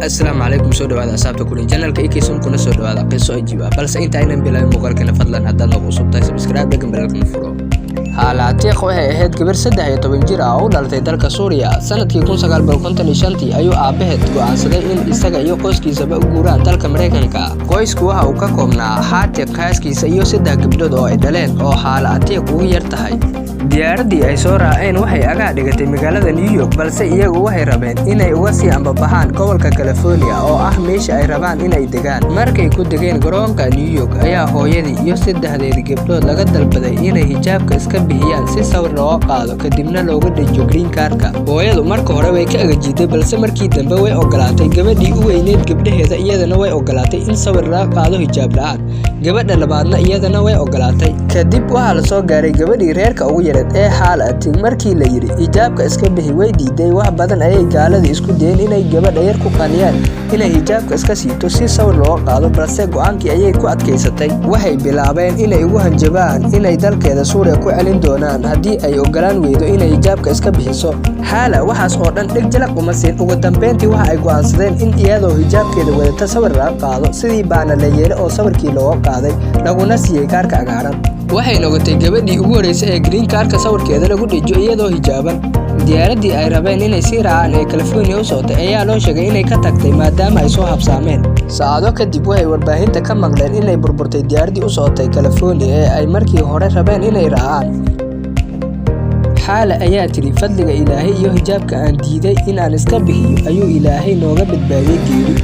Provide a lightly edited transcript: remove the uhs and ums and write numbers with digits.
السلام عليكم سو dhawaada asxaabta kulin channelka ikeysan kuna soo dhawaada qiso ajiiba balse inta aynan bilaabin muuqaalkana fadlan haddaad nagu cusub tahay subscribe dhagan balkan furo Haalaatiiq waxay ahayd gabar 13 jir ah oo u dhalatay dalka Suuriya sanadkii 1955 ayuu aabaheed go'aansaday in isaga iyo qoyskiisaba u guuraan dalka Mareykanka qoysku waxa uu ka koobnaa Haatiiq xaaskiisa iyo 3 gabdhood oo ay dhaleen oo Haalaatiiq ugu yar tahay diyaaradii ay soo raaceen waxay aga dhigatay magaalada New York balse iyagu waxay rabeen inay uga sii ambabaxaan gobolka California oo ah meesha ay rabaan inay degaan markay ku degeen garoonka New York ayaa hooyadii iyo 3 gabdhood laga dalbaday inay hijaabka iska bixiyaan si sawir loo qaado kadibna looga dhajiyo green card-ka hooyadu marka hore way ka agajiday balse markii dambe way ogolaatay gabadhii u weyneed gabdhaheeda iyadana way ogolaatay in sawir la qaado hijaab la'aan gabadha labaadna iyadana way ogolaatay kadib waxa la soo gaaray gabadhii reerka ugu yareed ee Haalaatiiq markii la yiri hijaabka iska bixi way diiday wax badan ayay gaalada isku dayeen inay gabadha yar ku qaniyaan inay hijaabka iska siito si sawir loo qaado balse go'aankii ayay ku adkaysatay waxay bilaabeen inay ugu hanjabaan inay dalkeeda Suuriya ku celin doonaan haddii ay ogolaan weydo inay hijaabka iska bixiso Haala waxaas oo dhan dhig jalaq uma siin ugu dambeyntii waxa ay go'aansadeen in iyadoo hijaabkeeda wadata sawir la qaado sidii baana la yeelay oo sawirkii loo qaaday laguna siiyay kaarka cagaaran waxay noqotay gabadhii ugu horeysay ee green card-ka sawirkeeda lagu dhajiyo iyadoo hijaaban diyaaradii ay rabeen inay si raacaan ee California u socotay ayaa loo sheegay inay ka tagtay maadaama ay soo habsaameen saacado kadib waxay warbaahinta ka maqleen inay burburtay diyaaradii u socotay California ee ay markii hore rabeen inay raacaan Haala ayaa tiri fadliga Ilaahay iyo hijaabka aan diiday in aan iska bixiyo ayuu Ilaahay nooga badbaadiyay geeri